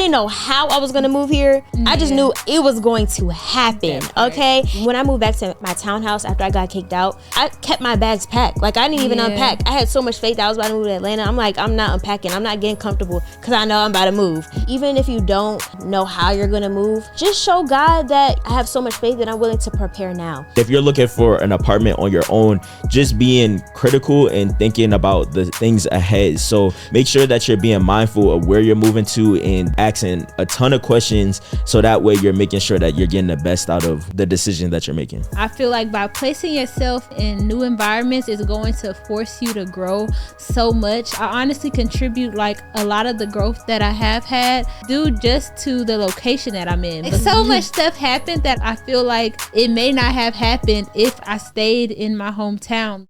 didn't know how I was going to move here. I just knew it was going to happen, okay? When I moved back to my townhouse after I got kicked out, I kept my bags packed. Like, I didn't even unpack. I had so much faith that I was about to move to Atlanta. I'm like, I'm not unpacking. I'm not getting comfortable because I know I'm about to move. Even if you don't know how you're going to move, just show God that I have so much faith that I'm willing to prepare now. If you're looking for an apartment on your own, just being critical and thinking about the things ahead. So make sure that you're being mindful of where you're moving to and asking a ton of questions, so that way you're making sure that you're getting the best out of the decision that you're making. I feel like by placing yourself in new environments is going to force you to grow so much. I honestly contribute like a lot of the growth that I have had due just to the location that I'm in. But so much stuff happened that I feel like it may not have happened if I stayed in my hometown.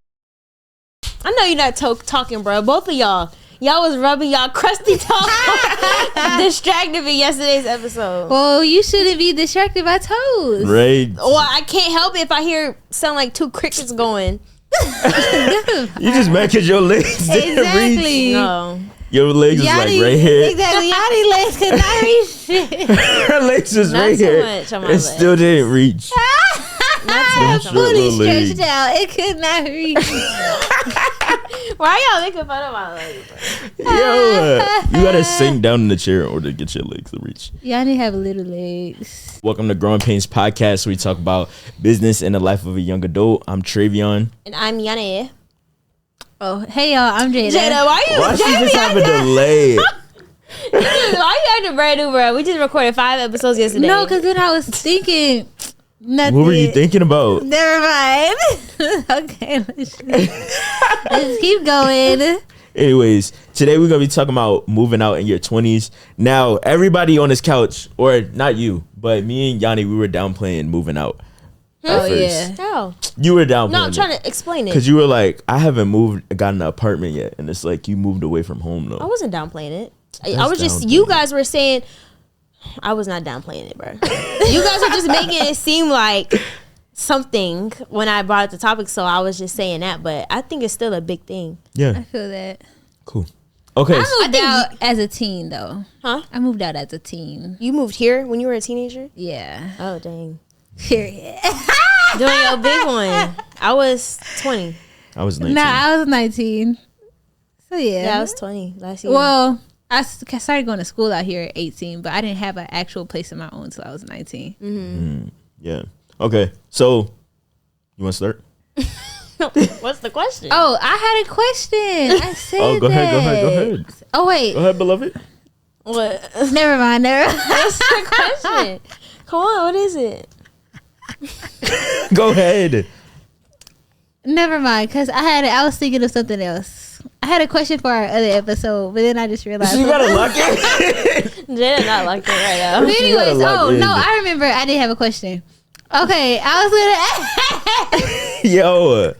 I know you're not talking, bro. Both of y'all was rubbing y'all crusty tongue. Distracted me yesterday's episode. Well, you shouldn't be distracted by toes. Right. Well, I can't help it if I sound like two crickets going. You just mad because your legs didn't reach. No. Your legs is like right here. Exactly. Yanni legs could not reach shit. Her legs is Not right too here. much on my It legs. still didn't reach. Fully little legs. stretched out. It could not reach. Why y'all making fun of my legs? Yo, you gotta sink down in the chair in order to get your legs to reach. Yanni have little legs. Welcome to Growing Painz podcast, where we talk about business and the life of a young adult. I'm Tre'Vion. And I'm Yanni. Oh, hey y'all, I'm Jada. Jada, Why she just have a delay? Why you acting brand new, bro? We just recorded 5 episodes yesterday. No, because then I was thinking nothing. What were you thinking about? Never mind. Okay, let's keep going. Anyways, today we're gonna be talking about moving out in your 20s. Now, everybody on this couch, or not you, but me and Yanni, we were downplaying moving out. Oh yeah. No. You were downplaying. No, I'm trying to explain it. Because you were like, I haven't gotten an apartment yet, and it's like you moved away from home though. I wasn't downplaying it. I was just, you guys were saying, I was not downplaying it, bro. You guys were just making it seem like something when I brought up the topic, so I was just saying that, but I think it's still a big thing. Yeah. I feel that. Cool. Okay. I moved out as a teen though. Huh? I moved out as a teen. You moved here when you were a teenager? Yeah. Oh, dang. Period. Doing your big one. I was 20. I was 19. Nah, I was 19. So yeah. Yeah, I was 20 last year. Well, I started going to school out here at 18, but I didn't have an actual place of my own until I was 19. Yeah. Okay. So, you want to start? What's the question? Oh, I had a question. I said Oh, go that. ahead. Oh, wait. Go ahead, beloved. What? Never mind. What's the question? Come on, what is it? Go ahead. Never mind, because I was thinking of something else. I had a question for our other episode, but then I just realized. You gotta lock it. Jada not like that right now. But You gotta anyways, lock in. no, I remember I did have a question. Okay, I was gonna. Yo.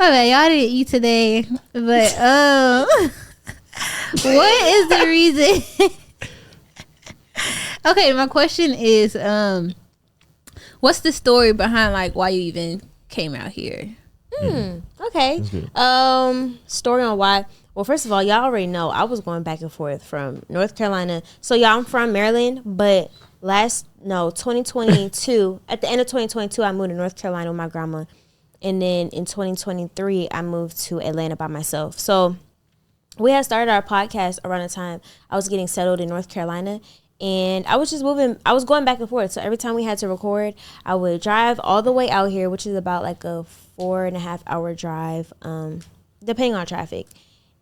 Okay, y'all didn't eat today, but what is the reason? Okay, my question is, what's the story behind like why you even came out here? Okay. Story on why. Well, first of all, y'all already know I was going back and forth from North Carolina. So y'all, I'm from Maryland, but 2022, at the end of 2022, I moved to North Carolina with my grandma. And then in 2023, I moved to Atlanta by myself. So we had started our podcast around the time I was getting settled in North Carolina. And I was just I was going back and forth. So every time we had to record, I would drive all the way out here, which is about like a 4.5 hour drive, depending on traffic.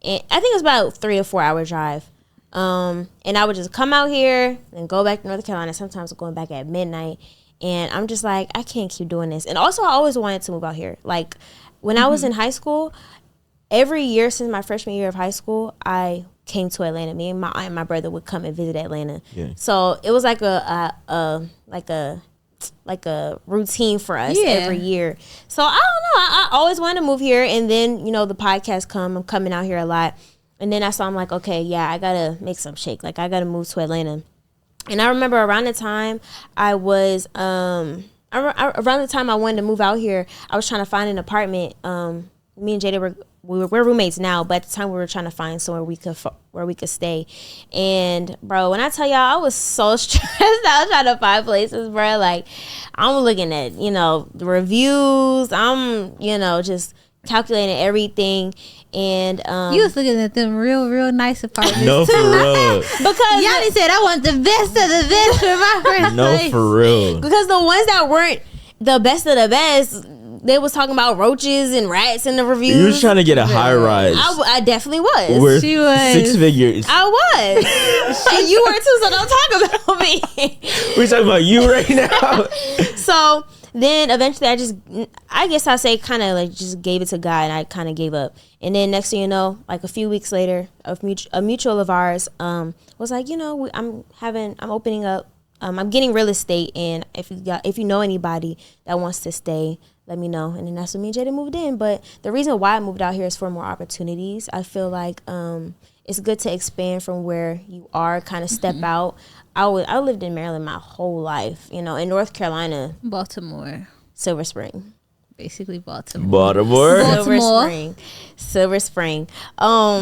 And I think it was about 3 or 4 hour drive. And I would just come out here and go back to North Carolina, sometimes going back at midnight. And I'm just like, I can't keep doing this. And also, I always wanted to move out here. Like, when I was in high school, every year since my freshman year of high school, I came to Atlanta. Me and my aunt and my brother would come and visit Atlanta. Yeah. So it was like a routine for us every year. So I don't know. I always wanted to move here, and then the podcast I'm coming out here a lot, and then I'm like, okay, yeah, I gotta make some shake. Like I gotta move to Atlanta. And I remember around the time I was around the time I wanted to move out here, I was trying to find an apartment. Me and Jada were we're roommates now, but at the time we were trying to find somewhere where we could stay. And bro, when I tell y'all, I was so stressed out trying to find places, bro. Like, I'm looking at, the reviews. I'm, just calculating everything. And you was looking at them real nice apartments. No, for real. Because Yanni said I want the best of the best for my first place. For real. Because the ones that weren't the best of the best, they was talking about roaches and rats in the reviews. You was trying to get a high rise. I definitely was. Worth She was 6 figures. I was. And you were too, so don't talk about me. We're talking about you right now. So then eventually I guess I say kind of like just gave it to God, and I kind of gave up. And then next thing you know, like a few weeks later, a mutual of ours was like, I'm opening up. I'm getting real estate, and if you know anybody that wants to stay, let me know. And then that's when me and Jada moved in. But the reason why I moved out here is for more opportunities. I feel like it's good to expand from where you are, kind of step out. I lived in Maryland my whole life, in North Carolina. Baltimore. Silver Spring. Basically Baltimore. Silver Spring.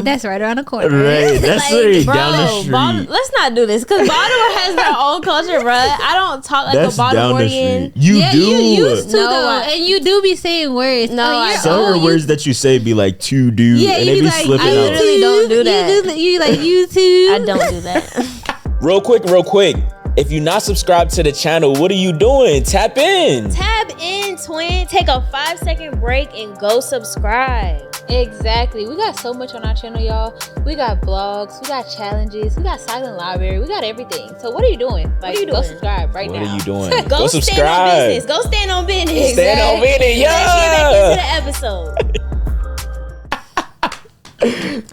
That's right around the corner. Right, that's like, down the street. Let's not do this, because Baltimore has their own culture, bro. I don't talk like a Baltimorean. You do. You used to, though. And you do be saying words. No, some words that you say be like "to do," yeah, and they be slipping out. I literally don't do that. You like you too. I don't do that. Real quick. If you're not subscribed to the channel, what are you doing? Tap in. Tap in, twin. Take a 5-second break and go subscribe. Exactly. We got so much on our channel, y'all. We got blogs, we got challenges, we got silent library, we got everything. So what are you doing? Go subscribe right now. What are you doing? Go subscribe. Stand on business. Go stand on business. Stand on business, yeah. Let's get back into the episode.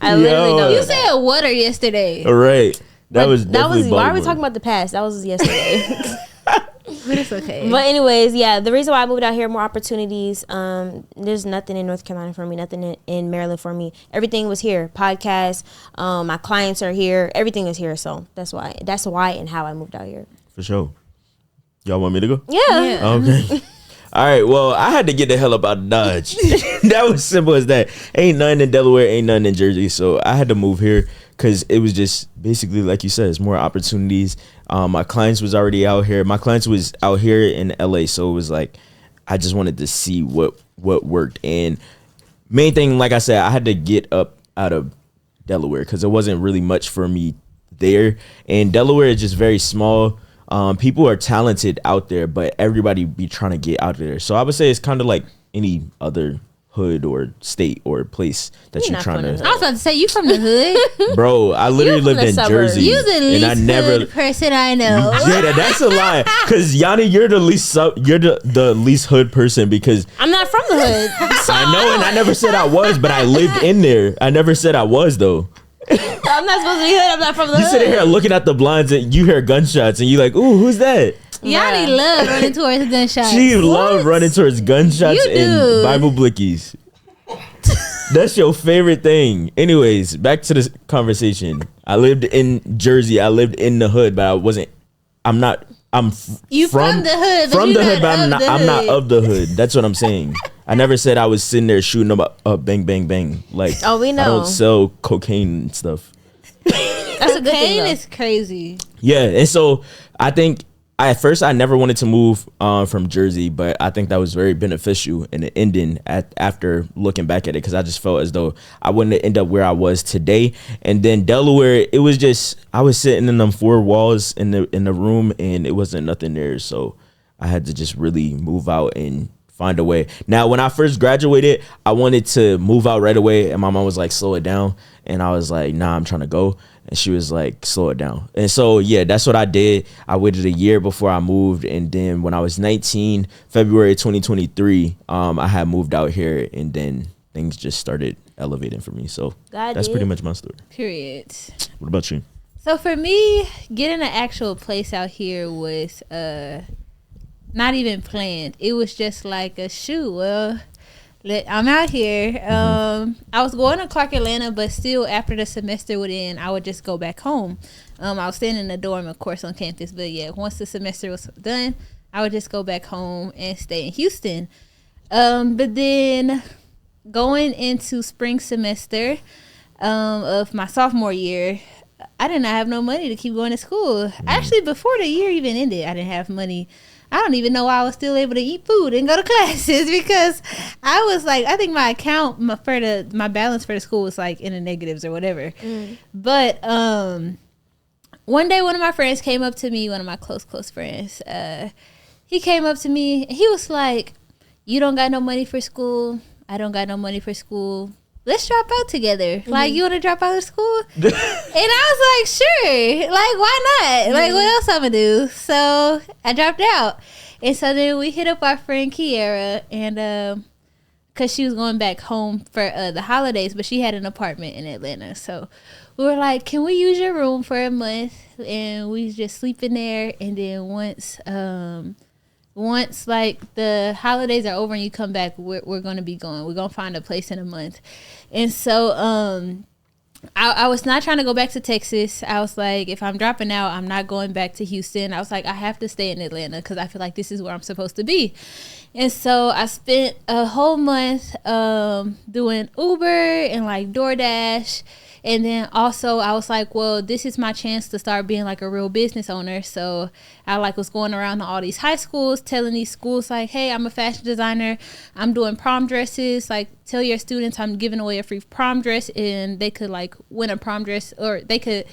I literally know. You said water yesterday. All right. That was why are we talking about the past? That was yesterday. But it's okay. But anyways, yeah, the reason why I moved out here, more opportunities. There's nothing in North Carolina for me, nothing in Maryland for me. Everything was here. Podcasts, my clients are here. Everything is here. So that's why and how I moved out here. For sure. Y'all want me to go? Yeah. Okay. All right, well, I had to get the hell up out of Dodge. That was simple as that. Ain't nothing in Delaware, ain't nothing in Jersey, so I had to move here because it was just basically, like you said, it's more opportunities. My clients was already out here. My clients was out here in LA, so it was like I just wanted to see what worked. And main thing, like I said, I had to get up out of Delaware because there wasn't really much for me there. And Delaware is just very small. People are talented out there, but everybody be trying to get out there. So I would say it's kind of like any other hood or state or place that you're trying to. I was about to say, you from the hood? Bro, I literally lived in Jersey. You the least hood person I know. Yeah, that's a lie. Because Yanni, you're the least the least hood person because I'm not from the hood. So I know, and I never said I was, but I lived in there. I never said I was though. I'm not supposed to be hood. I'm not from the hood. You sitting here looking at the blinds and you hear gunshots and you like, ooh, who's that? Yanni love running towards gunshots. She loved running towards gunshots and Bible blickies. That's your favorite thing. Anyways, back to this conversation. I lived in Jersey. I lived in the hood, but I'm not. I'm from the hood, but I'm not of the hood. That's what I'm saying. I never said I was sitting there shooting up bang, bang, bang. Like, oh, we know. I don't sell cocaine and stuff. That's a good thing, though. Is crazy. Yeah, and so I think at first I never wanted to move from Jersey, but I think that was very beneficial in the ending after looking back at it, because I just felt as though I wouldn't end up where I was today. And then Delaware, it was just I was sitting in them four walls in the room, and it wasn't nothing there, so I had to just really move out and find a way. Now, when I first graduated, I wanted to move out right away, and my mom was like, slow it down. And I was like, nah, I'm trying to go. And she was like, slow it down. And so, yeah, that's what I did. I waited a year before I moved. And then when I was 19, February 2023, I had moved out here, and then things just started elevating for me. So that's pretty much my story. Period. What about you? So for me, getting an actual place out here was not even planned. It was just like a shoot. Well, I'm out here. I was going to Clark, Atlanta, but still after the semester would end, I would just go back home. I was staying in the dorm, of course, on campus. But yeah, once the semester was done, I would just go back home and stay in Houston. But then going into spring semester of my sophomore year, I did not have no money to keep going to school. Actually, before the year even ended, I didn't have money. I don't even know why I was still able to eat food and go to classes because I was like, I think my account, my balance for the school was like in the negatives or whatever. But one day, one of my friends came up to me, one of my close friends. He came up to me and he was like, "You don't got no money for school. I don't got no money for school. Let's drop out together. Like, you want to drop out of school?" And I was like, sure. Like, why not? Like, what else I'm going to do? So I dropped out. And so then we hit up our friend Kiara, and because she was going back home for the holidays, but she had an apartment in Atlanta. So we were like, can we use your room for a month? And we just sleep in there. And then once like the holidays are over and you come back, we're going to be going. We're going to find a place in a month. And so I was not trying to go back to Texas. I was like, if I'm dropping out, I'm not going back to Houston. I was like, I have to stay in Atlanta because I feel like this is where I'm supposed to be. And so I spent a whole month doing Uber and like DoorDash. And then also I was like, well, this is my chance to start being like a real business owner. So I like was going around to all these high schools, telling these schools like, hey, I'm a fashion designer. I'm doing prom dresses. Like, tell your students I'm giving away a free prom dress, and they could like win a prom dress, or they could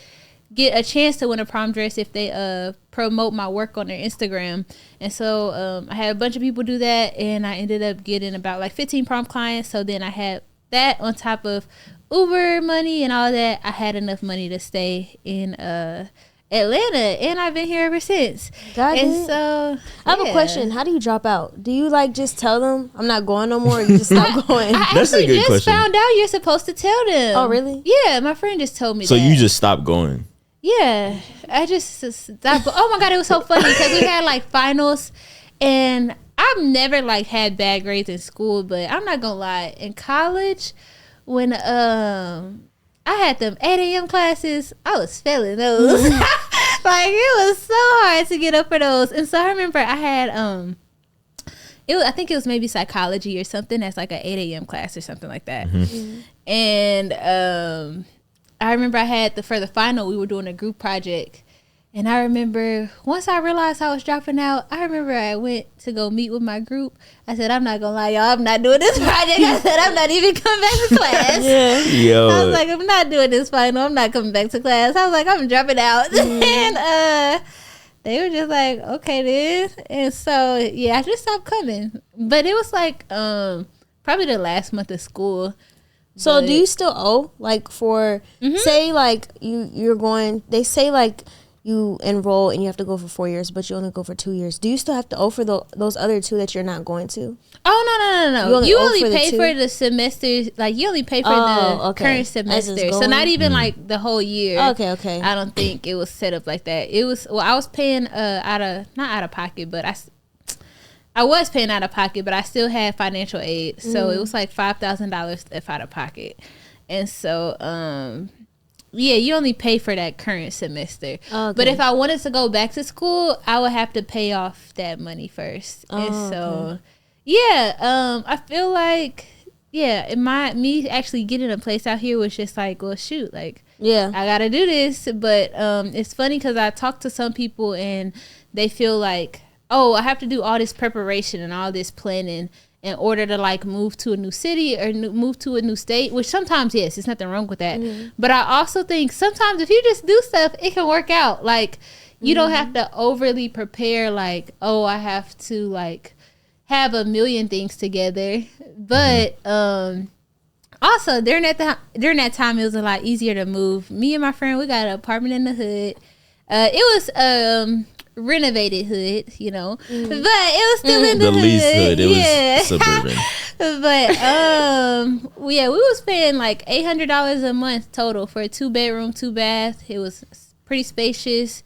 get a chance to win a prom dress if they promote my work on their Instagram. And so I had a bunch of people do that, and I ended up getting about like 15 prom clients. So then I had that on top of Uber money and all that. I had enough money to stay in Atlanta, and I've been here ever since. So I have a question. How do you drop out? Do you like just tell them I'm not going no more, or you just stop going? I actually just found out you're supposed to tell them. Oh, really? Yeah, my friend just told me so that. You just stopped going? Yeah, I just stopped. Oh my God, it was so funny because we had like finals, and I've never like had bad grades in school, but I'm not gonna lie, in college, when I had them 8 a.m. classes, I was failing those. Like, it was so hard to get up for those. And so I remember I had I think it was maybe psychology or something that's like an 8 a.m. class or something like that. And I remember I had for the final, we were doing a group project. And I remember once I realized I was dropping out, I remember I went to go meet with my group. I said, I'm not going to lie, y'all, I'm not doing this project. I said, I'm not even coming back to class. Yo. I was like, I'm not doing this final. I'm not coming back to class. I was like, I'm dropping out. And they were just like, okay, then. And so, yeah, I just stopped coming. But it was like probably the last month of school. So do you still owe, like, for, say, like, you're going, they say, like, you enroll and you have to go for 4 years, but you only go for 2 years. Do you still have to owe for those other two that you're not going to? Oh, no. You only pay for the semester. Like, you only pay for the current semester. So not even like the whole year. Okay. I don't think it was set up like that. It was, well, I was paying not out of pocket, but I was paying out of pocket, but I still had financial aid. So it was like $5,000 if out of pocket. And so, yeah, you only pay for that current semester. Okay. But if I wanted to go back to school, I would have to pay off that money first. And so, yeah, I feel like, yeah, me actually getting a place out here was just like, well, shoot, like, I got to do this. But it's funny because I talked to some people and they feel like, oh, I have to do all this preparation and all this planning in order to like move to a new city or move to a new state, which sometimes, yes, there's nothing wrong with that. But I also think sometimes if you just do stuff, it can work out. Like, you don't have to overly prepare like, oh, I have to like have a million things together. But also during that time, it was a lot easier to move. Me and my friend, we got an apartment in the hood. It was renovated hood, you know, but it was still in the leased hood. It was suburban. But we was paying like $800 a month total for a 2-bedroom, 2-bath. It was pretty spacious,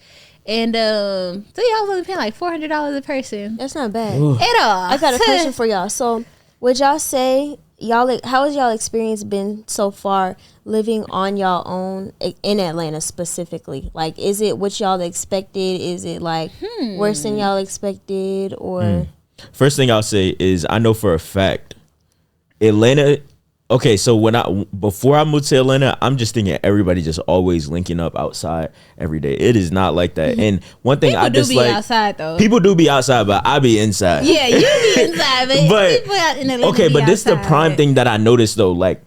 and so yeah, I was only paying like $400 a person. That's not bad at all. I got a question for y'all. So would y'all say how has y'all experience been so far living on y'all own in Atlanta specifically? Like, is it what y'all expected? Is it like worse than y'all expected? Or first thing I'll say is I know for a fact Atlanta Okay, so before I moved to Atlanta, I'm just thinking everybody just always linking up outside every day. It is not like that. And one thing People I dislike, do be outside though. people do be outside, but I be inside. Yeah, you be inside, but people out in Atlanta okay, be but this is the outside. prime thing that I noticed though. Like,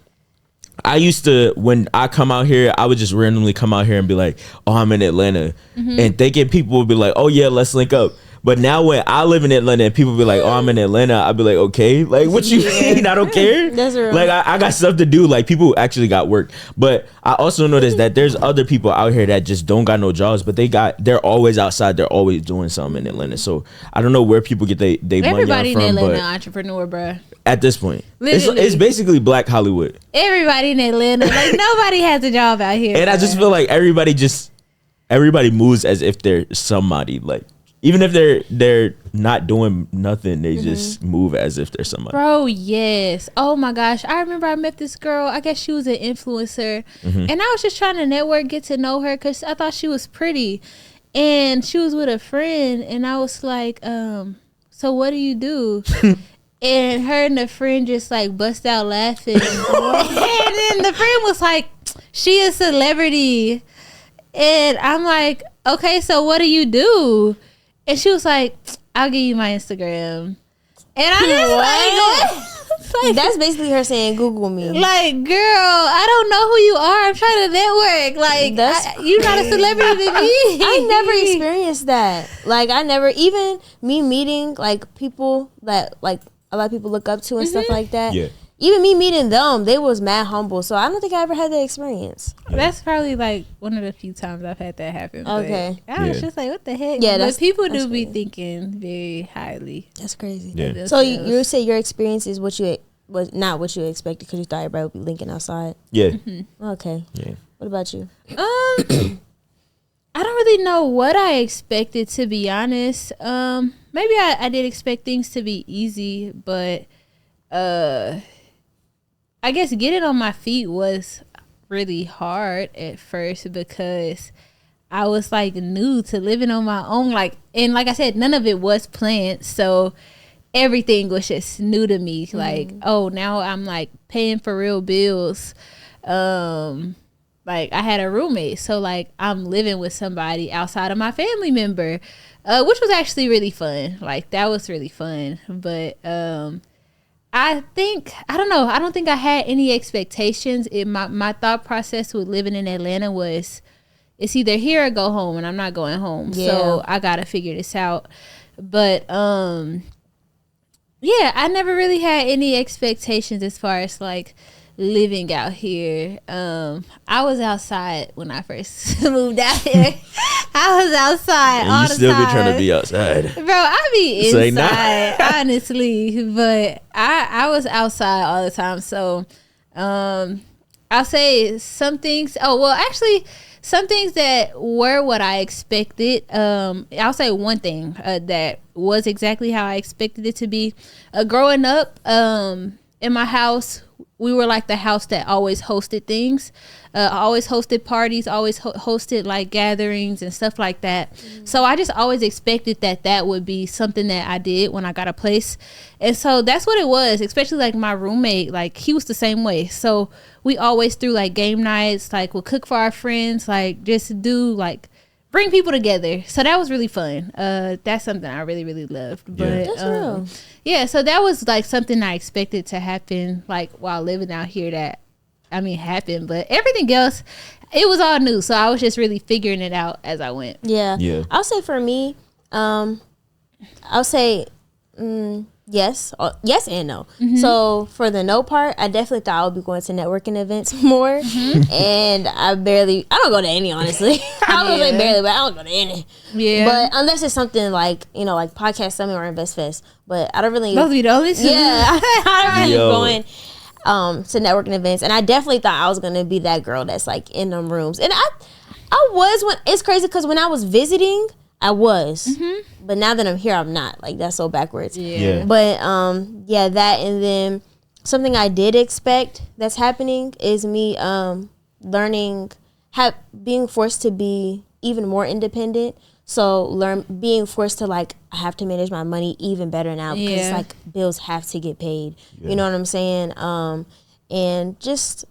I used to, when I come out here, I would just randomly come out here and be like, oh, I'm in Atlanta, and thinking people would be like, oh yeah, let's link up. But now when I live in Atlanta and people be like, oh, I'm in Atlanta, I'd be like, okay, like what you mean? I don't care. That's real. Like I got stuff to do. Like people actually got work. But I also noticed that there's other people out here that just don't got no jobs, but they're always outside. They're always doing something in Atlanta. So I don't know where people get they money Everybody from, in Atlanta but entrepreneur, bruh. at this point, Literally. it's basically Black Hollywood. Everybody in Atlanta, like nobody has a job out here. And I just feel like everybody moves as if they're somebody. Like even if they're not doing nothing, they just move as if they're somebody. Bro, yes. Oh my gosh. I remember I met this girl. I guess she was an influencer. And I was just trying to network, get to know her because I thought she was pretty. And she was with a friend. And I was like, so what do you do? And her and the friend just like bust out laughing. And then the friend was like, she a celebrity. And I'm like, okay, so what do you do? And she was like, I'll give you my Instagram. And I just like, That's basically her saying, Google me. like, girl, I don't know who you are. I'm trying to network. Like, you're not a celebrity to me. I never experienced that. Like, I never, even me meeting, like, people that, like, a lot of people look up to and stuff like that. Yeah. Even me meeting them, they was mad humble. So I don't think I ever had that experience. That's probably like one of the few times I've had that happen. but Okay. I was Yeah. just like, what the heck? Yeah, but people that's do be crazy. thinking very highly. That's crazy. Yeah. of themselves. So you say your experience is what you was not what you expected because you thought everybody would be linking outside. Yeah. Okay. Yeah. What about you? I don't really know what I expected, to be honest. Maybe I did expect things to be easy, but I guess getting on my feet was really hard at first because I was like new to living on my own. And like I said, none of it was planned. So everything was just new to me. Like, oh, now I'm like paying for real bills. Like I had a roommate. So like I'm living with somebody outside of my family member, which was actually really fun. Like that was really fun. But I don't know. I don't think I had any expectations. My thought process with living in Atlanta was, it's either here or go home, and I'm not going home. Yeah. So I gotta figure this out. But yeah, I never really had any expectations as far as like living out here. I was outside when I first moved out here. I was outside And all you the still time. be trying to be outside. Bro, I be Say inside, nah. honestly. But I was outside all the time. So I'll say some things. Oh, well, actually, some things that were what I expected. I'll say one thing that was exactly how I expected it to be. Growing up in my house, we were like the house that always hosted things, always hosted parties, always hosted like gatherings and stuff like that. So I just always expected that would be something that I did when I got a place. And so that's what it was, especially like my roommate, like he was the same way. So we always threw like game nights, like we'll cook for our friends, like just do like bring people together. So that was really fun. That's something I really, really loved. But That's real. yeah, so that was like something I expected to happen like while living out here happened. But everything else, it was all new. So I was just really figuring it out as I went. Yeah. Yeah. I'll say for me, I'll say yes and no. So for the no part, I definitely thought I would be going to networking events more, and I don't go to any, honestly. I was gonna say barely, but I don't go to any. Yeah. But unless it's something like like Podcast Summit or Invest Fest, but I don't really. Those be the only two. Yeah, I don't really Yo. going to networking events, and I definitely thought I was gonna be that girl that's like in them rooms, and I was when it's crazy because when I was visiting, I was, but now that I'm here, I'm not. Like that's so backwards. Yeah. But yeah, that, and then something I did expect that's happening is me learning being forced to be even more independent. So being forced to like I have to manage my money even better now because Yeah. like bills have to get paid. You know what I'm saying? and just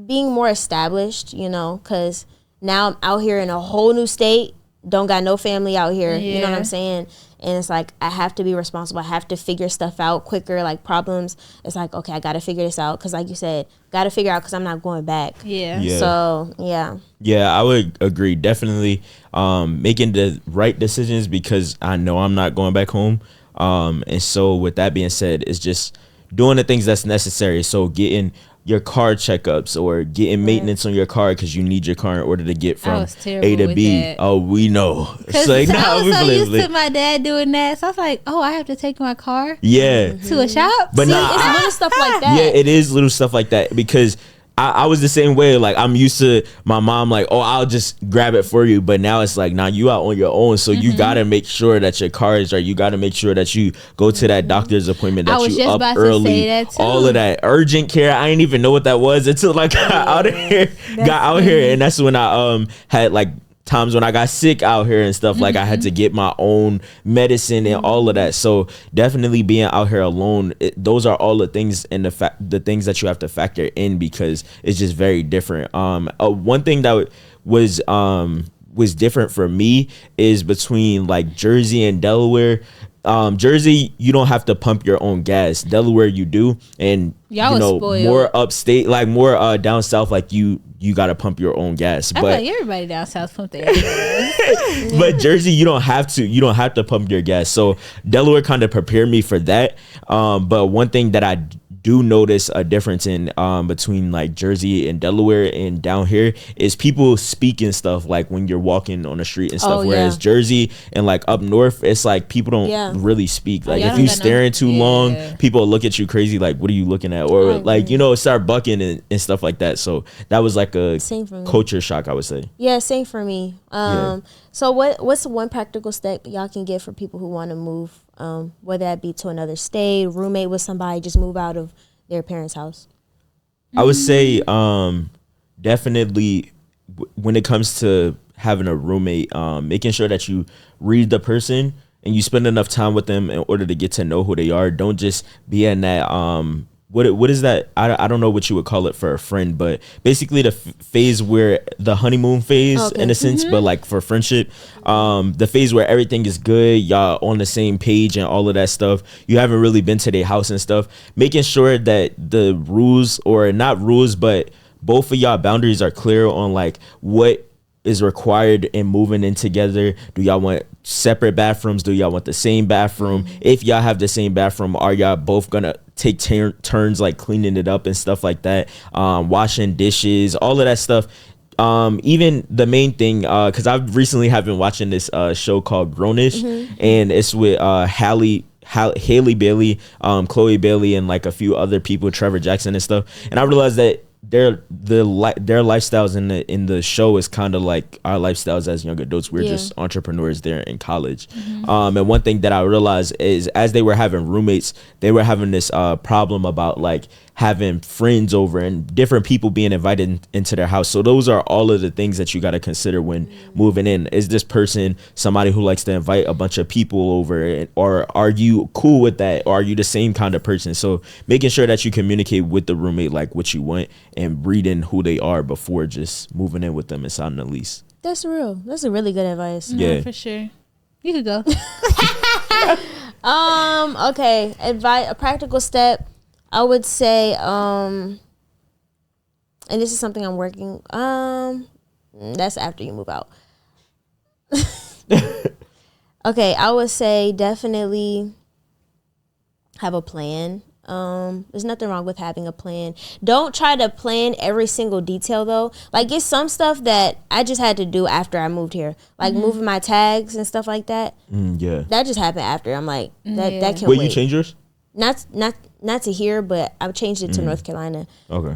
being more established, you know, because now I'm out here in a whole new state, don't got no family out here, you know what I'm saying? And it's like, I have to be responsible. I have to figure stuff out quicker, like problems. It's like, okay, I got to figure this out. Because like you said, got to figure out because I'm not going back. Yeah. So, yeah. Yeah, I would agree. Definitely making the right decisions because I know I'm not going back home. And so with that being said, it's just doing the things that's necessary. So getting your car checkups or getting maintenance on your car because you need your car in order to get from A to B. That. Oh, we know. Because I was so used to my dad doing that. So I was like, oh, I have to take my car to a shop? But See, nah, it's little stuff like that. Yeah, it is little stuff like that because I was the same way. Like, I'm used to my mom, like, oh, I'll just grab it for you. But now it's like, nah, you out on your own. So you got to make sure that your car is right. You got to make sure that you go to that doctor's appointment, that you up early. All of that urgent care. I didn't even know what that was until I got out of here. And that's when I had like times when I got sick out here and stuff, like I had to get my own medicine and all of that. So definitely being out here alone, those are all the things and the things that you have to factor in because it's just very different. One thing that was different for me is between like Jersey and Delaware. Jersey, you don't have to pump your own gas. Delaware, you do, and y'all you know, spoiled. more upstate, like more down south, like you got to pump your own gas. I but like everybody down south pump their gas. But Jersey, you don't have to pump your gas. So Delaware kind of prepared me for that. But one thing that I do notice a difference in between like Jersey and Delaware and down here is people speaking stuff like when you're walking on the street and stuff. Whereas Jersey and like up north, it's like people don't really speak. Like if you staring too long, people look at you crazy. Like, what are you looking at? Or like, you know, start bucking and stuff like that. So that was like a culture shock, I would say. Yeah, same for me. So what's one practical step y'all can give for people who want to move, whether that be to another state, roommate with somebody, just move out of their parents' house? I would say definitely when it comes to having a roommate, making sure that you read the person and you spend enough time with them in order to get to know who they are. Don't just be in that what is that? I don't know what you would call it for a friend, but basically the phase where the honeymoon phase in a sense, but like for friendship, the phase where everything is good, y'all on the same page and all of that stuff. You haven't really been to their house and stuff. Making sure that the rules, or not rules, but both of y'all boundaries are clear on like what is required in moving in together. Do y'all want separate bathrooms? Do y'all want the same bathroom? If y'all have the same bathroom, are y'all both gonna take turns like cleaning it up and stuff like that? Washing dishes, all of that stuff. Even the main thing, because I've recently have been watching this show called Grownish, and it's with Haley Bailey, Chloe Bailey, and like a few other people, Trevor Jackson and stuff. And I realized that their lifestyles in the show is kind of like our lifestyles as young adults. We're just entrepreneurs there in college. And one thing that I realized is as they were having roommates, they were having this problem about like having friends over and different people being invited into their house. So those are all of the things that you got to consider when moving in. Is this person somebody who likes to invite a bunch of people over, or are you cool with that? Or are you the same kind of person? So making sure that you communicate with the roommate like what you want and reading who they are before just moving in with them and signing a lease. That's real. That's a really good advice. Yeah, for sure. You could go. Okay. A practical step, I would say, and this is something I'm working, that's after you move out. Okay, I would say definitely have a plan. There's nothing wrong with having a plan. Don't try to plan every single detail though. Like, it's some stuff that I just had to do after I moved here, like moving my tags and stuff like that. That just happened after. I'm like, that can't wait. You change yours? Not to here, but I've changed it to North Carolina. Okay.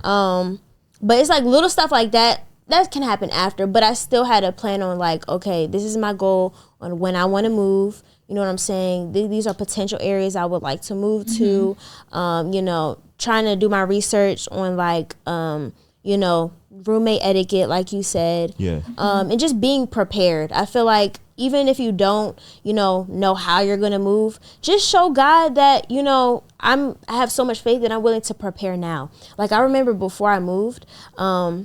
But it's like little stuff like that can happen after. But I still had a plan on like, okay, this is my goal on when I want to move. You know what I'm saying? These are potential areas I would like to move to. You know, trying to do my research on like, you know, roommate etiquette, like you said. Yeah. And just being prepared. I feel like even if you don't, know how you're going to move, just show God that, I have so much faith that I'm willing to prepare now. Like, I remember before I moved, I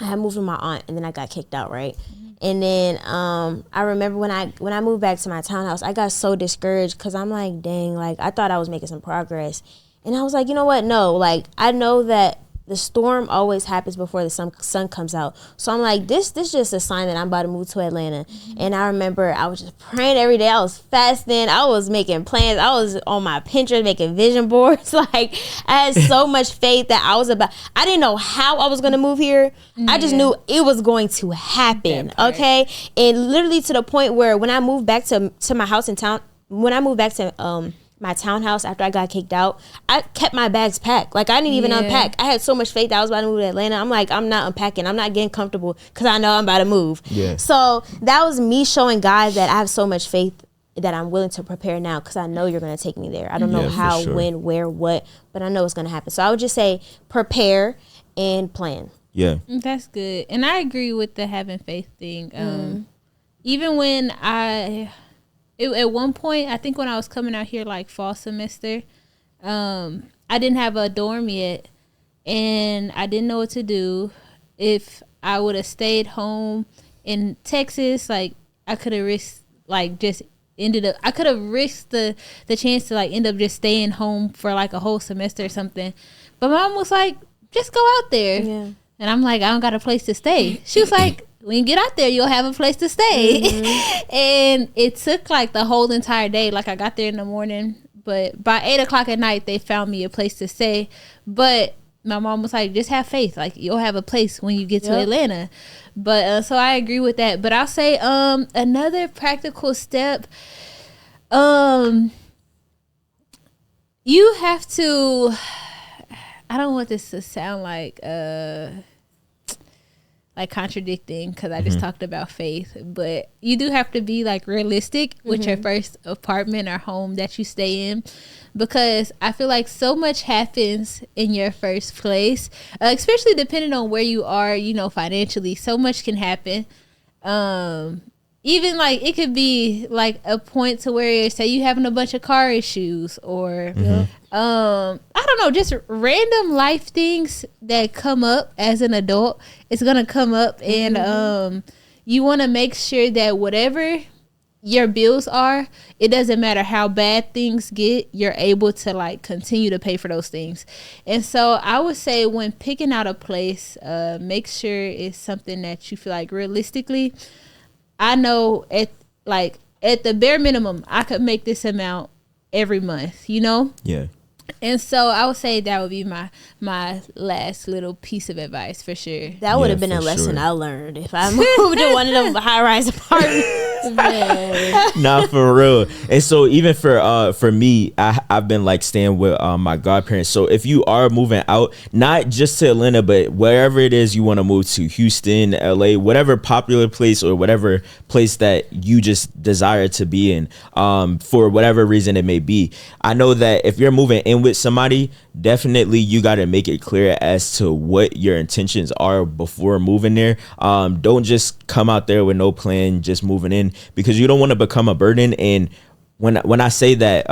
had moved with my aunt, and then I got kicked out, right? And then I remember when I moved back to my townhouse, I got so discouraged because I'm like, dang, like, I thought I was making some progress. And I was like, you know what? No, like, I know that the storm always happens before the sun comes out. So I'm like, this just a sign that I'm about to move to Atlanta. And I remember I was just praying every day. I was fasting. I was making plans. I was on my Pinterest making vision boards. Like, I had so much faith that I didn't know how I was going to move here. I just knew it was going to happen. Okay. And literally to the point where when I moved back to my house in town, when I moved back to my townhouse after I got kicked out, I kept my bags packed. Like, I didn't even unpack. I had so much faith that I was about to move to Atlanta. I'm like, I'm not unpacking. I'm not getting comfortable because I know I'm about to move. Yeah. So that was me showing God that I have so much faith that I'm willing to prepare now because I know you're going to take me there. I don't know how, when, where, what, but I know it's going to happen. So I would just say prepare and plan. Yeah. That's good. And I agree with the having faith thing. Even when at one point, I think when I was coming out here like fall semester, I didn't have a dorm yet, and I didn't know what to do. If I would have stayed home in Texas, like, I could have risked like I could have risked the chance to like end up just staying home for like a whole semester or something. But Mom was like, just go out there. Yeah. And I'm like, I don't got a place to stay. She was like, when you get out there, you'll have a place to stay. And it took like the whole entire day. Like, I got there in the morning, but by 8:00 at night, they found me a place to stay. But my mom was like, just have faith. Like, you'll have a place when you get to Atlanta. But so I agree with that. But I'll say another practical step, you have to, I don't want this to sound like contradicting because I just talked about faith, but you do have to be like realistic with your first apartment or home that you stay in, because I feel like so much happens in your first place, especially depending on where you are, financially. So much can happen. Even like it could be like a point to where, say, you having a bunch of car issues or I don't know, just random life things that come up as an adult. It's gonna come up, and you want to make sure that whatever your bills are, it doesn't matter how bad things get, you're able to like continue to pay for those things. And so I would say when picking out a place, make sure it's something that you feel like realistically, I know at the bare minimum, I could make this amount every month, Yeah. And so I would say that would be my last little piece of advice for sure. That would have been a lesson I learned if I moved to one of them high-rise apartments. Nah, for real. And so even for me, I've been like staying with my godparents. So if you are moving out, not just to Atlanta, but wherever it is you want to move to, Houston, LA, whatever popular place or whatever place that you just desire to be in, for whatever reason it may be. I know that if you're moving in with somebody, definitely you got to make it clear as to what your intentions are before moving there. Don't just come out there with no plan, just moving in, because you don't want to become a burden. And when I say that,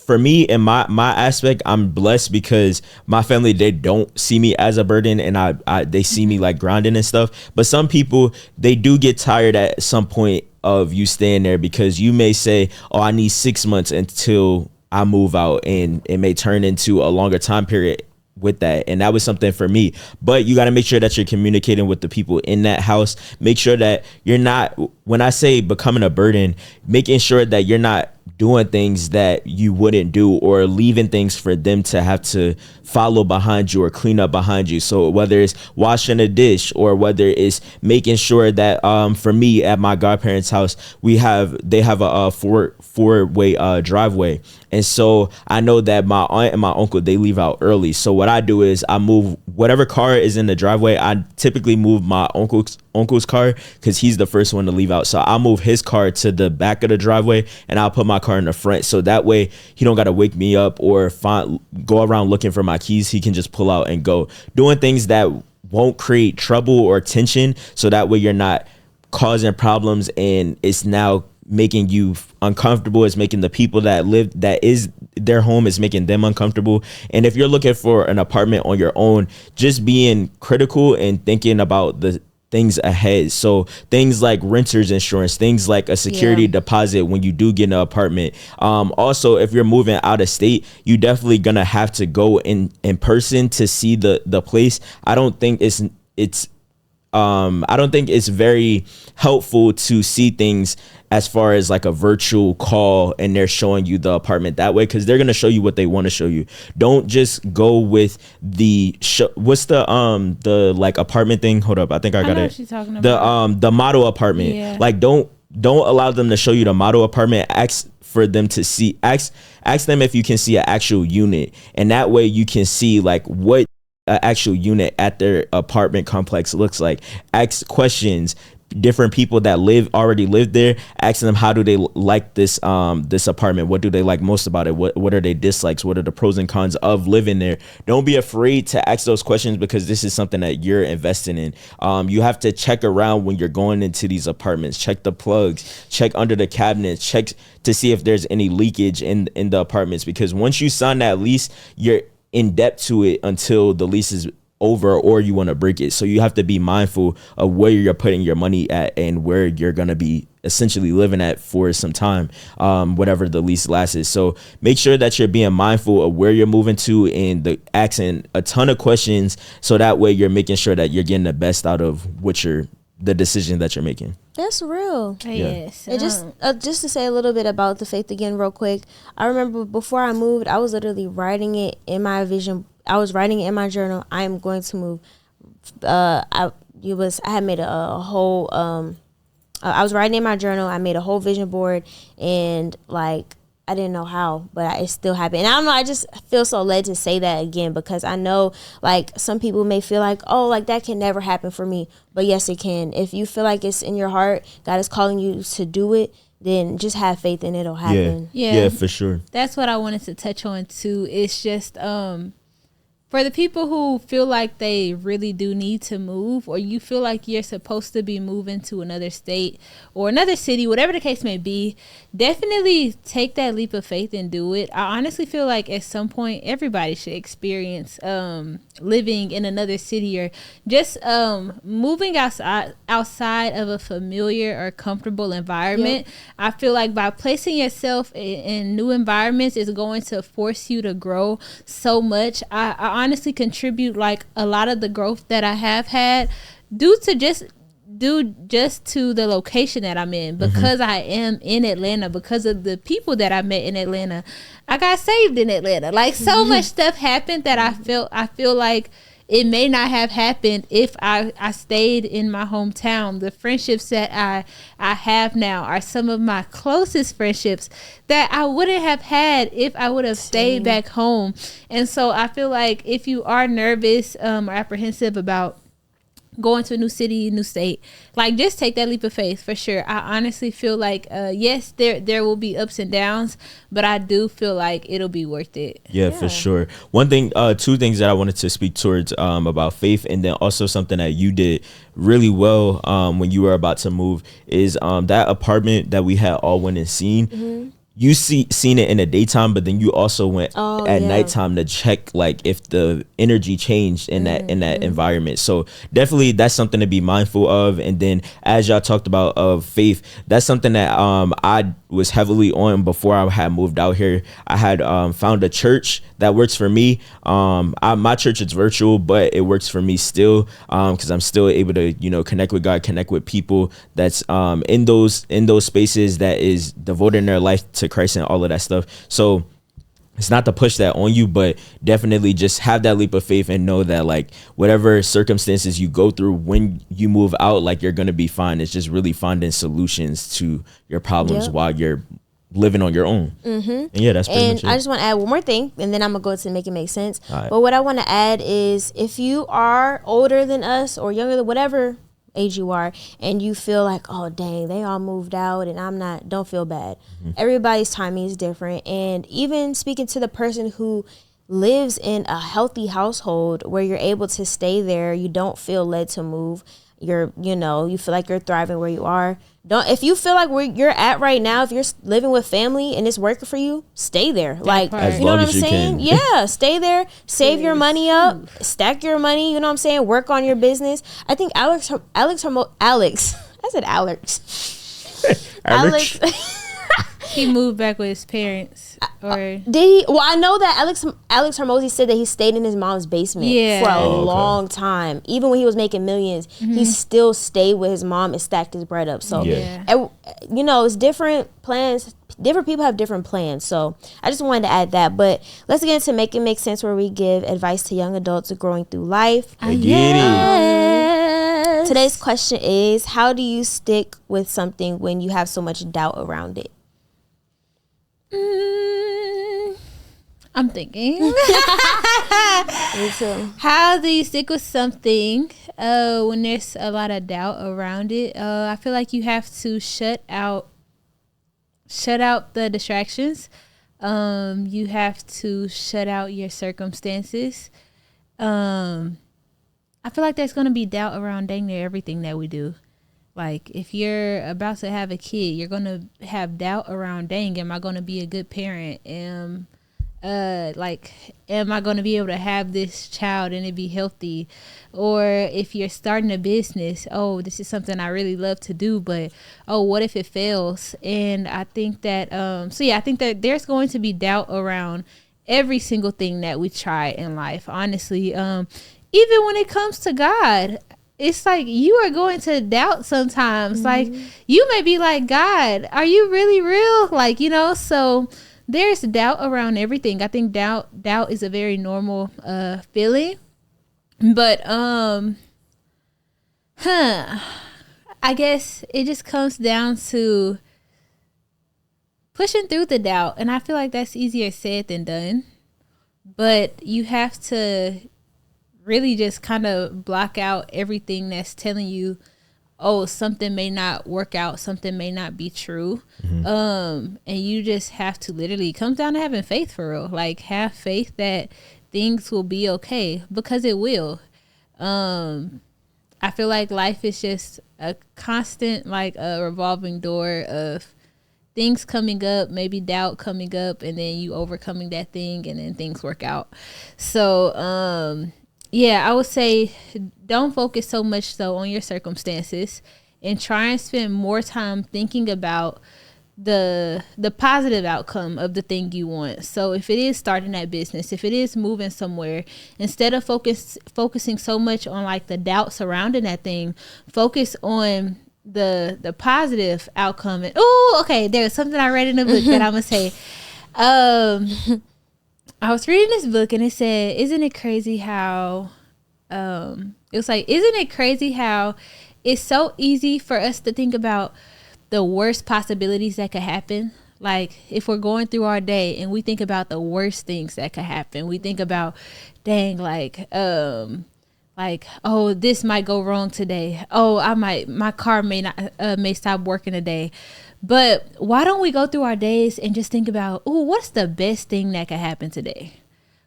for me in my aspect, I'm blessed because my family, they don't see me as a burden, and they see me like grinding and stuff. But some people, they do get tired at some point of you staying there, because you may say, oh, I need 6 months until I move out, and it may turn into a longer time period with that. And that was something for me. But you got to make sure that you're communicating with the people in that house. Make sure that you're not, when I say becoming a burden, making sure that you're not doing things that you wouldn't do, or leaving things for them to have to follow behind you or clean up behind you. So whether it's washing a dish, or whether it's making sure that for me at my godparents' house, they have a four-way driveway. And so I know that my aunt and my uncle, they leave out early. So what I do is I move whatever car is in the driveway. I typically move my uncle's car, because he's the first one to leave out. So I'll move his car to the back of the driveway, and I'll put my car in the front. So that way he don't got to wake me up or go around looking for my keys. He can just pull out and go, doing things that won't create trouble or tension. So that way you're not causing problems, and it's now making you uncomfortable. It's making the people that live, that is their home, is making them uncomfortable. And if you're looking for an apartment on your own, just being critical and thinking about the things ahead. So things like renters insurance, things like a security deposit when you do get an apartment. Also, if you're moving out of state, you definitely gonna have to go in person to see the place. I don't think it's very helpful to see things as far as like a virtual call and they're showing you the apartment that way, because they're going to show you what they want to show you. Don't just go with what's the like apartment thing? Hold up, I think I got know it. what she's talking about. The model apartment. Yeah. Like don't allow them to show you the model apartment. Ask for them to see, ask them if you can see an actual unit, and that way you can see like what an actual unit at their apartment complex looks like. Ask questions. Different people that already live there, asking them how do they like this apartment, what do they like most about it, what are their dislikes, what are the pros and cons of living there. Don't be afraid to ask those questions, because this is something that you're investing in. You have to check around when you're going into these apartments. Check the plugs, check under the cabinets, check to see if there's any leakage in the apartments, because once you sign that lease, you're in debt to it until the lease is over or you want to break it. So you have to be mindful of where you're putting your money at and where you're going to be essentially living at for some time, whatever the lease lasts. So make sure that you're being mindful of where you're moving to and asking a ton of questions, so that way you're making sure that you're getting the best out of the decision that you're making. That's real. Yes. And just to say a little bit about the faith again real quick, I remember before I moved, I was literally writing it in my vision. I was writing it in my journal. I am going to move. I had made a whole. I was writing in my journal. I made a whole vision board, and like I didn't know how, but it still happened. And I don't know. I just feel so led to say that again, because I know like some people may feel like, oh, like that can never happen for me, but yes, it can. If you feel like it's in your heart, God is calling you to do it, then just have faith and it'll happen. Yeah, for sure. That's what I wanted to touch on too. It's just for the people who feel like they really do need to move, or you feel like you're supposed to be moving to another state or another city, whatever the case may be, definitely take that leap of faith and do it. I honestly feel like at some point everybody should experience living in another city, or just moving outside of a familiar or comfortable environment. Yep. I feel like by placing yourself in new environments is going to force you to grow so much. I honestly contribute like a lot of the growth that I have had due just to the location that I'm in, because I am in Atlanta, because of the people that I met in Atlanta. I got saved in Atlanta. Like so much stuff happened that I feel like it may not have happened if I stayed in my hometown. The friendships that I have now are some of my closest friendships that I wouldn't have had if I would have stayed back home. And so I feel like if you are nervous or apprehensive about going to a new city, new state, like just take that leap of faith for sure. I honestly feel like yes, there will be ups and downs, but I do feel like it'll be worth it. Yeah, for sure. Two things that I wanted to speak towards about faith, and then also something that you did really well when you were about to move is that apartment that we had all went and seen. Mm-hmm. You seen it in the daytime, but then you also went at nighttime to check like if the energy changed in that environment. So definitely that's something to be mindful of. And then as y'all talked about of faith, that's something that I was heavily on before I had moved out here. I had found a church that works for me. My church is virtual, but it works for me still, because I'm still able to connect with God, connect with people that's in those spaces that is devoting their life to Christ and all of that stuff. So it's not to push that on you, but definitely just have that leap of faith and know that like whatever circumstances you go through when you move out, like you're going to be fine. It's just really finding solutions to your problems while you're living on your own. Mm-hmm. And yeah, that's pretty much it. I just want to add one more thing, and then I'm going to go to make it make sense. Right. But what I want to add is if you are older than us or younger than whatever age you are, and you feel like, oh dang, they all moved out and I'm not, don't feel bad. Mm-hmm. Everybody's timing is different. And even speaking to the person who lives in a healthy household where you're able to stay there, you don't feel led to move, you feel like you're thriving where you are. If you feel like where you're at right now, if you're living with family and it's working for you, stay there. Like, as you know long what as I'm you saying? can. Yeah, stay there. Save your money up. Stack your money. You know what I'm saying? Work on your business. I think Alex. I said Alex. He moved back with his parents, or did he? Well, I know that Alex Hormozy said that he stayed in his mom's basement for a long time. Even when he was making millions, he still stayed with his mom and stacked his bread up. So, it's different plans. Different people have different plans. So, I just wanted to add that. But let's get into Make It Make Sense, where we give advice to young adults growing through life. Yes. Today's question is, how do you stick with something when you have so much doubt around it? I'm thinking. Me too. How do you stick with something when there's a lot of doubt around it? I feel like you have to shut out the distractions. You have to shut out your circumstances. I feel like there's going to be doubt around dang near everything that we do. Like, if you're about to have a kid, you're going to have doubt around, dang, am I going to be a good parent? Am I going to be able to have this child and it be healthy? Or if you're starting a business, this is something I really love to do, but, what if it fails? And I think that, I think that there's going to be doubt around every single thing that we try in life, honestly. Even when it comes to God, it's like you are going to doubt sometimes. Like, you may be like, God, are you really real? Like, so there's doubt around everything. I think doubt is a very normal feeling. But I guess it just comes down to pushing through the doubt. And I feel like that's easier said than done. But you have to really just kind of block out everything that's telling you, something may not work out, something may not be true. And you just have to literally, it comes down to having faith for real. Like, have faith that things will be okay, because it will. I feel like life is just a constant, like a revolving door of things coming up, maybe doubt coming up, and then you overcoming that thing, and then things work out. So, I would say don't focus so much though on your circumstances, and try and spend more time thinking about the positive outcome of the thing you want. So if it is starting that business, if it is moving somewhere, instead of focusing so much on like the doubt surrounding that thing, focus on the positive outcome. And there's something I read in the book that I'm gonna say. I was reading this book and it said, isn't it crazy how it's so easy for us to think about the worst possibilities that could happen. Like, if we're going through our day and we think about the worst things that could happen, we think about, dang, this might go wrong today. My car may stop working today. But why don't we go through our days and just think about, what's the best thing that could happen today?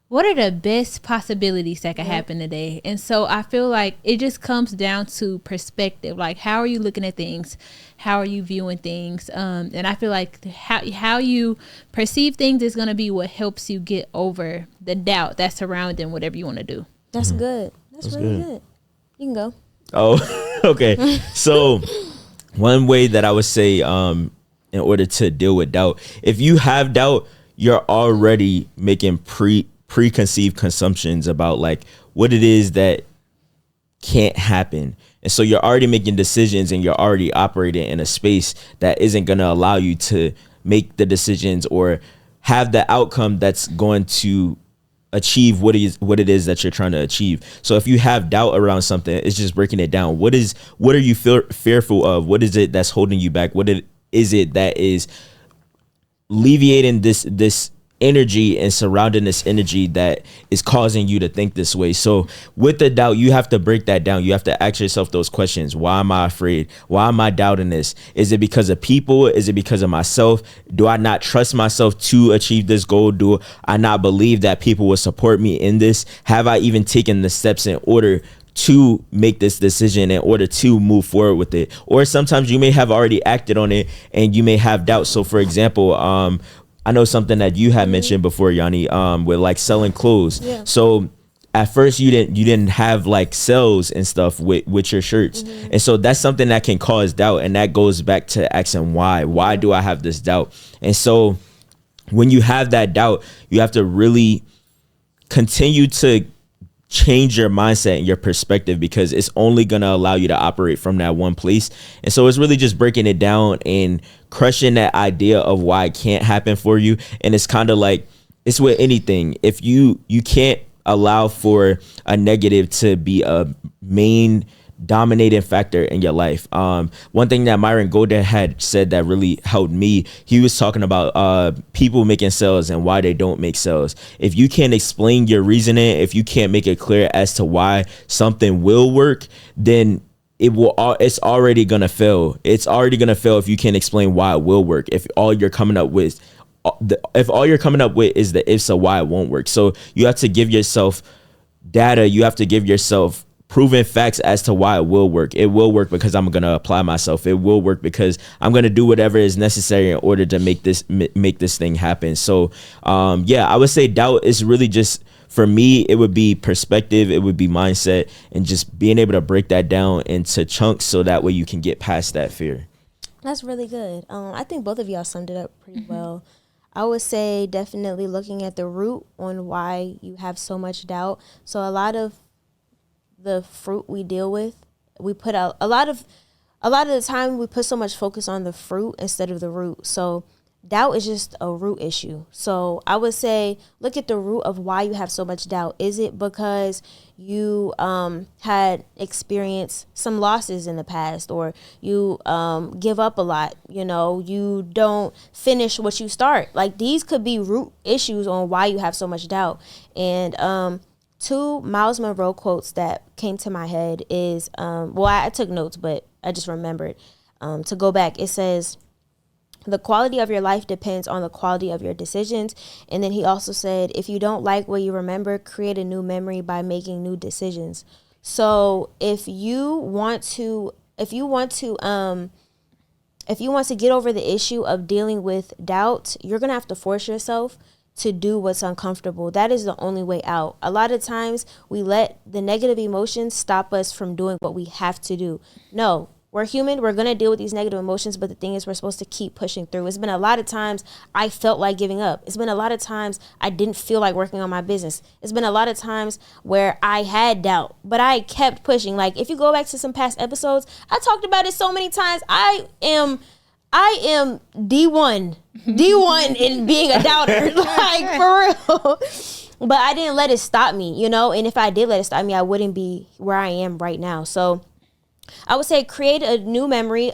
What are the best possibilities that could happen today? And so I feel like it just comes down to perspective. Like, how are you looking at things? How are you viewing things? And I feel like how you perceive things is going to be what helps you get over the doubt that's surrounding whatever you want to do. That's good. That's really good. You can go. Oh, okay. So one way that I would say, in order to deal with doubt, if you have doubt, you're already making preconceived consumptions about like what it is that can't happen. And so you're already making decisions and you're already operating in a space that isn't going to allow you to make the decisions or have the outcome that's going to achieve what it is that you're trying to achieve. So if you have doubt around something, it's just breaking it down. What are you fearful of? What is it that's holding you back? Is it that is alleviating this energy and surrounding this energy that is causing you to think this way? So with the doubt, you have to break that down. You have to ask yourself those questions. Why am I afraid? Why am I doubting this? Is it because of people? Is it because of myself? Do I not trust myself to achieve this goal? Do I not believe that people will support me in this? Have I even taken the steps in order to make this decision in order to move forward with it. Or sometimes you may have already acted on it and you may have doubts. So for example, I know something that you had mentioned before, Yanni, with like selling clothes. Yeah. So at first you didn't have like sales and stuff with your shirts. And so that's something that can cause doubt. And that goes back to asking why do I have this doubt? And so when you have that doubt, you have to really continue to change your mindset and your perspective, because it's only going to allow you to operate from that one place. And so it's really just breaking it down and crushing that idea of why it can't happen for you. And it's kind of like, it's with anything. If you can't allow for a negative to be a main dominating factor in your life. One thing that Myron Golden had said that really helped me, he was talking about people making sales and why they don't make sales. If you can't explain your reasoning, if you can't make it clear as to why something will work, then it's already gonna fail. It's already gonna fail if you can't explain why it will work. If all you're coming up with is the ifs of why it won't work. So you have to give yourself data. You have to give yourself proven facts as to why it will work. It will work because I'm going to apply myself. It will work because I'm going to do whatever is necessary in order to make this thing happen. So, I would say doubt is really just, for me, it would be perspective. It would be mindset, and just being able to break that down into chunks so that way you can get past that fear. That's really good. I think both of y'all summed it up pretty well. I would say definitely looking at the root on why you have so much doubt. So a lot of the fruit we deal with, we put out a lot of the time we put so much focus on the fruit instead of the root. So doubt is just a root issue. So I would say look at the root of why you have so much doubt. Is it because you had experienced some losses in the past, or you give up a lot, you don't finish what you start? Like, these could be root issues on why you have so much doubt. And two Miles Monroe quotes that came to my head is, I took notes, but I just remembered to go back. It says, the quality of your life depends on the quality of your decisions. And then he also said, if you don't like what you remember, create a new memory by making new decisions. So if you want to get over the issue of dealing with doubt, you're going to have to force yourself to do what's uncomfortable. That is the only way out. A lot of times we let the negative emotions stop us from doing what we have to do. No, we're human. We're going to deal with these negative emotions. But the thing is, we're supposed to keep pushing through. It's been a lot of times I felt like giving up. It's been a lot of times I didn't feel like working on my business. It's been a lot of times where I had doubt, but I kept pushing. Like, if you go back to some past episodes, I talked about it so many times. I am D1 in being a doubter, like, for real. But I didn't let it stop me, and if I did let it stop me, I wouldn't be where I am right now. So I would say create a new memory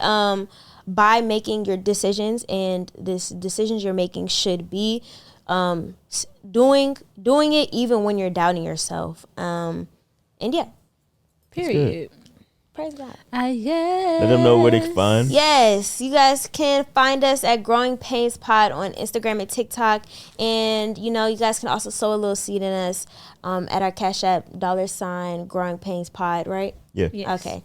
by making your decisions, and this decisions you're making should be doing it even when you're doubting yourself. Period. Praise God. Yes. Let them know where they can find. Yes, you guys can find us at Growing Painz Pod on Instagram and TikTok. And, you guys can also sow a little seed in us at our Cash App, $ Growing Painz Pod, right? Yeah. Yes. Okay.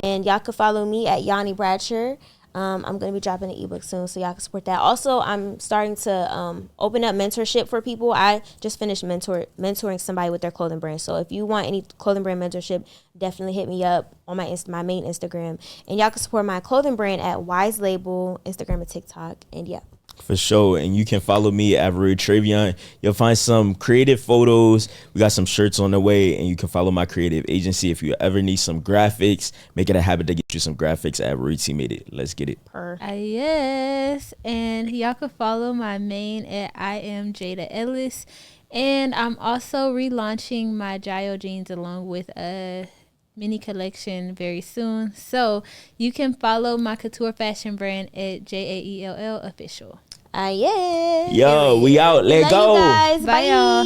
And y'all can follow me at Yanni Bradsher. I'm going to be dropping an ebook soon, so y'all can support that. Also, I'm starting to open up mentorship for people. I just finished mentoring somebody with their clothing brand. So if you want any clothing brand mentorship, definitely hit me up on my main Instagram. And y'all can support my clothing brand at Wise Label, Instagram and TikTok. And yeah. For sure. And you can follow me at Tre'Vion. You'll find some creative photos. We got some shirts on the way, and you can follow my creative agency. If you ever need some graphics, make it a habit to get you some graphics at Rudy Made It. Let's get it. Yes. And y'all can follow my main at I am Jada Ellis. And I'm also relaunching my Jayo jeans along with a mini collection very soon. So you can follow my couture fashion brand at JAELL Official. Yeah. Yo, we out. Let's go. You guys. Bye, y'all.